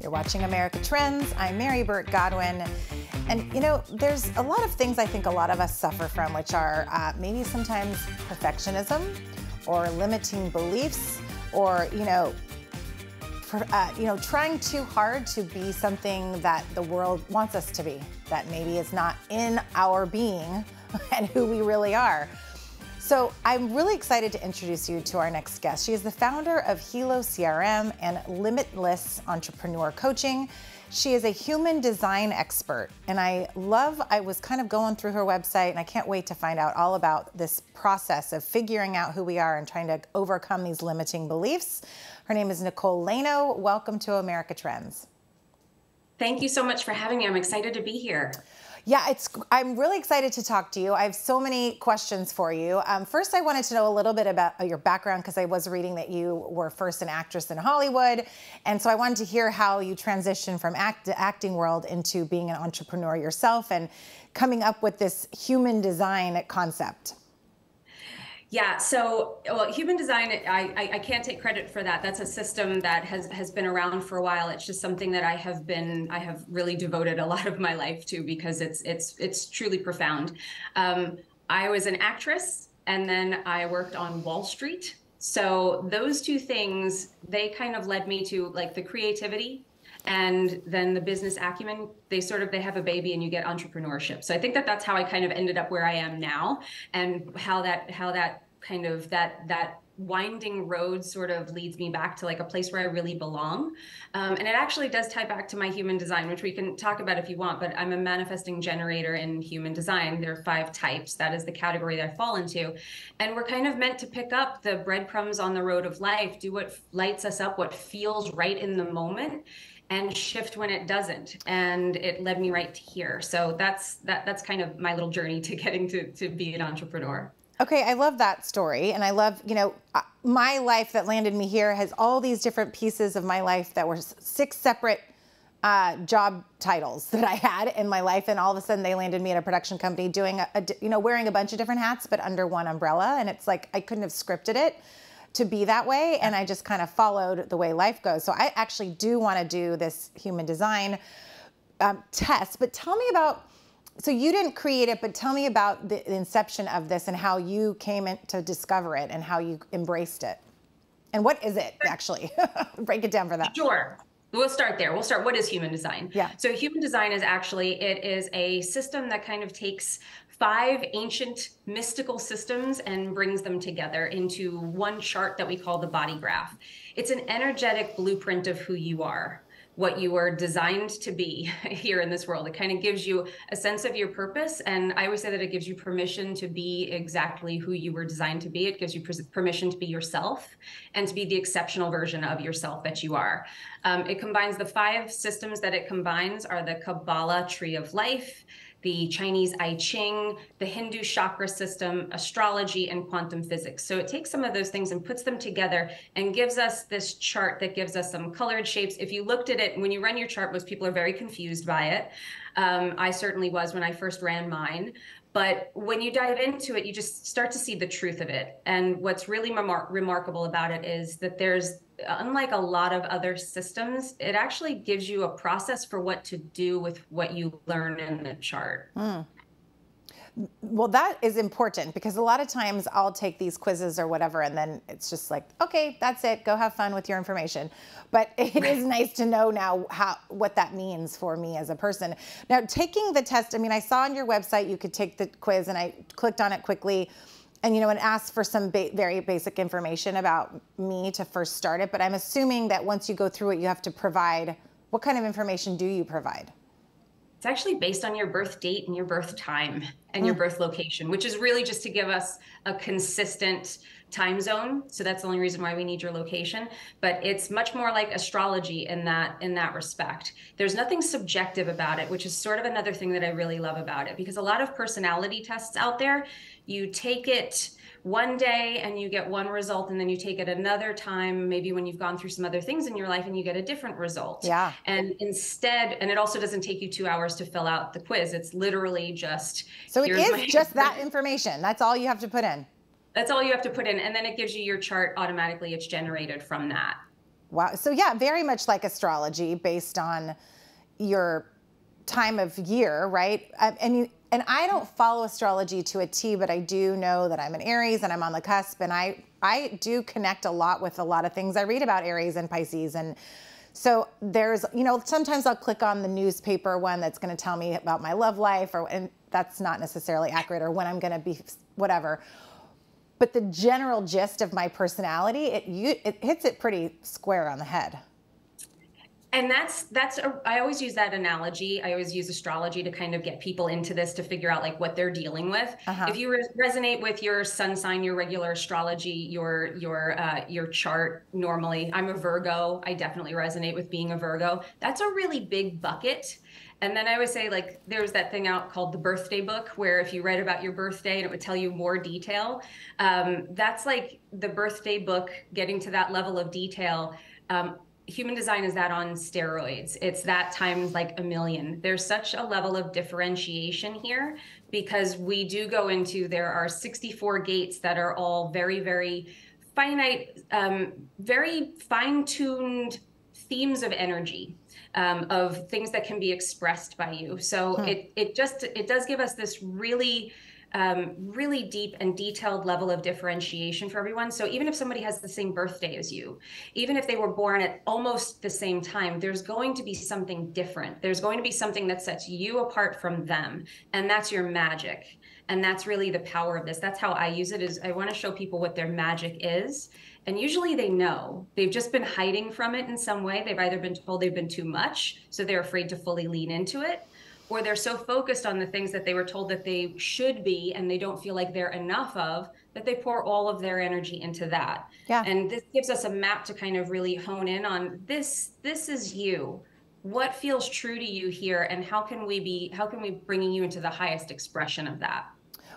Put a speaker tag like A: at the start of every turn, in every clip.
A: You're watching America Trends. I'm Mary Burt-Godwin. And you know, there's a lot of things I think a lot of us suffer from, which are maybe sometimes perfectionism or limiting beliefs, or trying too hard to be something that the world wants us to be, that maybe is not in our being and who we really are. So I'm really excited to introduce you to our next guest. She is the founder of Hilo CRM and Limitless Entrepreneur Coaching. She is a human design expert, and I was kind of going through her website, and I can't wait to find out all about this process of figuring out who we are and trying to overcome these limiting beliefs. Her name is Nicole Laino. Welcome to America Trends.
B: Thank you so much for having me. I'm excited to be here.
A: Yeah, I'm really excited to talk to you. I have so many questions for you. First, I wanted to know a little bit about your background, because I was reading that you were first an actress in Hollywood. And so I wanted to hear how you transitioned from the acting world into being an entrepreneur yourself and coming up with this human design concept.
B: Yeah, so human design, I can't take credit for that. That's a system that has been around for a while. It's just something that I have really devoted a lot of my life to, because it's truly profound. I was an actress, and then I worked on Wall Street. So those two things, they kind of led me to like the creativity and then the business acumen. They have a baby, and you get entrepreneurship. So I think that's how I kind of ended up where I am now, and how that kind of that winding road sort of leads me back to like a place where I really belong. And it actually does tie back to my human design, which we can talk about if you want, but I'm a manifesting generator in human design. There are 5 types. That is the category that I fall into. And we're kind of meant to pick up the breadcrumbs on the road of life, do what lights us up, what feels right in the moment, and shift when it doesn't. And it led me right to here. So that's kind of my little journey to getting to be an entrepreneur.
A: Okay, I love that story. And I love, my life that landed me here has all these different pieces of my life that were 6 separate job titles that I had in my life. And all of a sudden they landed me at a production company doing, wearing a bunch of different hats, but under one umbrella. And it's like, I couldn't have scripted it to be that way. And I just kind of followed the way life goes. So I actually do want to do this human design test, but tell me about, so you didn't create it, but tell me about the inception of this and how you came in to discover it and how you embraced it. And what is it actually? Break it down for that.
B: Sure. We'll start there. What is human design?
A: Yeah.
B: So human design is actually, it is a system that kind of takes 5 ancient mystical systems and brings them together into one chart that we call the body graph. It's an energetic blueprint of who you are, what you are designed to be here in this world. It kind of gives you a sense of your purpose. And I always say that it gives you permission to be exactly who you were designed to be. It gives you permission to be yourself and to be the exceptional version of yourself that you are. It combines the 5 systems that it combines are the Kabbalah tree of life, the Chinese I Ching, the Hindu chakra system, astrology, and quantum physics. So it takes some of those things and puts them together and gives us this chart that gives us some colored shapes. If you looked at it, when you run your chart, most people are very confused by it. I certainly was when I first ran mine. But when you dive into it, you just start to see the truth of it. And what's really remarkable about it is that there's, unlike a lot of other systems, it actually gives you a process for what to do with what you learn in the chart. Mm.
A: Well, that is important, because a lot of times I'll take these quizzes or whatever, and then it's just like, okay, that's it. Go have fun with your information. But it is nice to know now what that means for me as a person. Now, taking the test, I mean, I saw on your website you could take the quiz, and I clicked on it quickly, and it asked for some very basic information about me to first start it. But I'm assuming that once you go through it, you have to provide, what kind of information do you provide?
B: It's actually based on your birth date and your birth time and your birth location, which is really just to give us a consistent time zone. So that's the only reason why we need your location. But it's much more like astrology in that respect. There's nothing subjective about it, which is sort of another thing that I really love about it, because a lot of personality tests out there, you take it one day and you get one result, and then you take it another time, maybe when you've gone through some other things in your life, and you get a different result.
A: Yeah.
B: And instead, and it also doesn't take you 2 hours to fill out the quiz. It's literally just,
A: so it is just that information. That's all you have to put in.
B: That's all you have to put in. And then it gives you your chart automatically. It's generated from that.
A: Wow. So yeah, very much like astrology based on your time of year, right? I mean, and I don't follow astrology to a T, but I do know that I'm an Aries and I'm on the cusp, and I do connect a lot with a lot of things I read about Aries and Pisces. And so there's, you know, sometimes I'll click on the newspaper one that's going to tell me about my love life, and that's not necessarily accurate, or when I'm going to be whatever. But the general gist of my personality, it hits it pretty square on the head.
B: And I always use that analogy. I always use astrology to kind of get people into this, to figure out like what they're dealing with. If you resonate with your sun sign, your regular astrology, your chart, normally, I'm a Virgo. I definitely resonate with being a Virgo. That's a really big bucket. And then I always say, like, there's that thing out called the birthday book, where if you read about your birthday and it would tell you more detail, that's like the birthday book getting to that level of detail. Human design is that on steroids. It's that times like a million. There's such a level of differentiation here, because we do go into, there are 64 gates that are all very, very finite, very fine-tuned themes of energy, of things that can be expressed by you. So it does give us this really really deep and detailed level of differentiation for everyone. So even if somebody has the same birthday as you, even if they were born at almost the same time, there's going to be something different. There's going to be something that sets you apart from them. And that's your magic. And that's really the power of this. That's how I use it, is I want to show people what their magic is. And usually they know. They've just been hiding from it in some way. They've either been told they've been too much, so they're afraid to fully lean into it, or they're so focused on the things that they were told that they should be and they don't feel like they're enough of, that they pour all of their energy into that.
A: Yeah.
B: And this gives us a map to kind of really hone in on this is you. What feels true to you here, and how can we bringing you into the highest expression of that?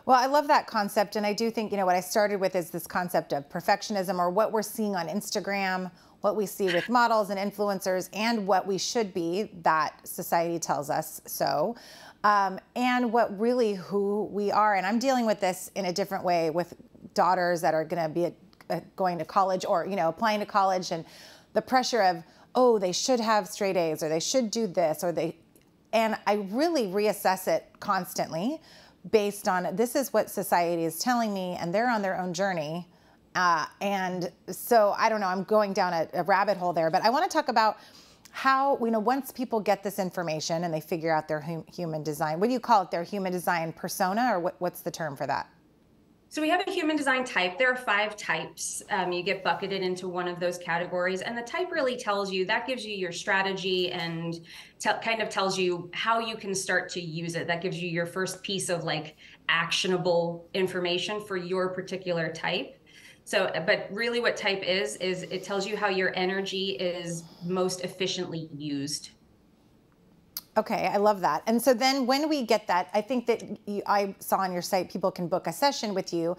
A: Well, I love that concept. And I do think, you know, what I started with is this concept of perfectionism, or what we're seeing on Instagram, what we see with models and influencers, and what we should be, that society tells us so, and what really who we are. And I'm dealing with this in a different way with daughters that are going to be going to college, or, you know, applying to college, and the pressure of, oh, they should have straight A's, or they should do this, and I really reassess it constantly based on, this is what society is telling me, and they're on their own journey. And so I don't know, I'm going down a rabbit hole there, but I want to talk about how, you know, once people get this information and they figure out their human design, what do you call it, their human design persona, or what's the term for that?
B: So we have a human design type. There are 5 types. You get bucketed into one of those categories, and the type really tells you, that gives you your strategy and kind of tells you how you can start to use it. That gives you your first piece of like actionable information for your particular type. So, but really what type is it tells you how your energy is most efficiently used.
A: Okay, I love that. And so then when we get that, I think that I saw on your site, people can book a session with you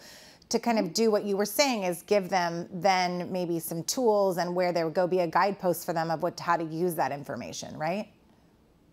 A: to kind of do what you were saying, is give them then maybe some tools, and where there would go be a guidepost for them of how to use that information, right?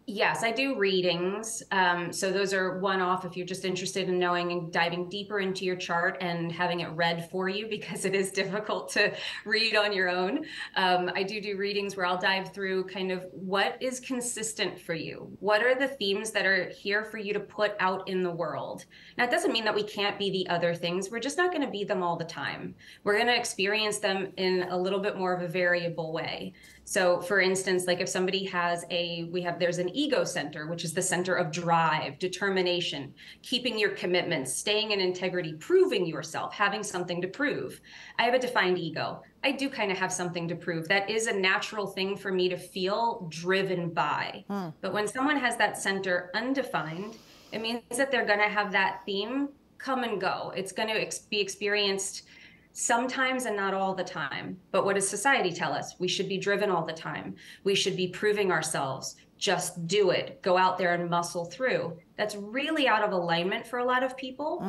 B: Yes, I do readings. So those are one-off if you're just interested in knowing and diving deeper into your chart and having it read for you, because it is difficult to read on your own. I do readings where I'll dive through kind of what is consistent for you. What are the themes that are here for you to put out in the world? Now, it doesn't mean that we can't be the other things. We're just not going to be them all the time. We're going to experience them in a little bit more of a variable way. So for instance, like if somebody has there's an ego center, which is the center of drive, determination, keeping your commitments, staying in integrity, proving yourself, having something to prove. I have a defined ego. I do kind of have something to prove. That is a natural thing for me to feel driven by. But when someone has that center undefined, it means that they're going to have that theme come and go. It's going to be experienced sometimes and not all the time. But what does society tell us? We should be driven all the time. We should be proving ourselves. Just do it. Go out there and muscle through. That's really out of alignment for a lot of people.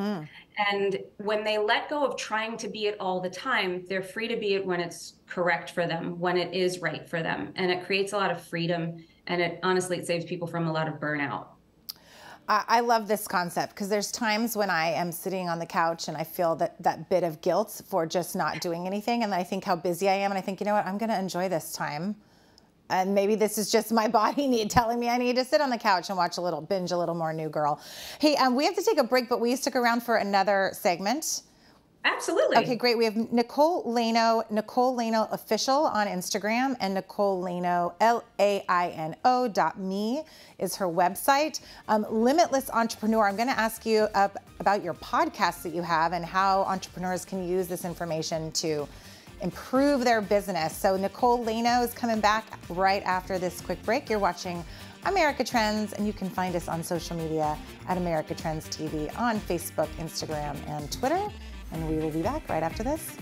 B: And when they let go of trying to be it all the time, they're free to be it when it's correct for them, when it is right for them. And it creates a lot of freedom. And honestly, it saves people from a lot of burnout.
A: I love this concept because there's times when I am sitting on the couch and I feel that bit of guilt for just not doing anything. And I think how busy I am. And I think, you know what, I'm going to enjoy this time. And maybe this is just my body telling me I need to sit on the couch and binge a little more New Girl. Hey, we have to take a break, but will you stick around for another segment?
B: Absolutely.
A: Okay, great. We have Nicole Laino Official on Instagram, and Nicole Laino, LAINO.me is her website. Limitless Entrepreneur, I'm going to ask you about your podcast that you have and how entrepreneurs can use this information to improve their business. So Nicole Laino is coming back right after this quick break. You're watching America Trends, and you can find us on social media at America Trends TV on Facebook, Instagram, and Twitter. And we will be back right after this.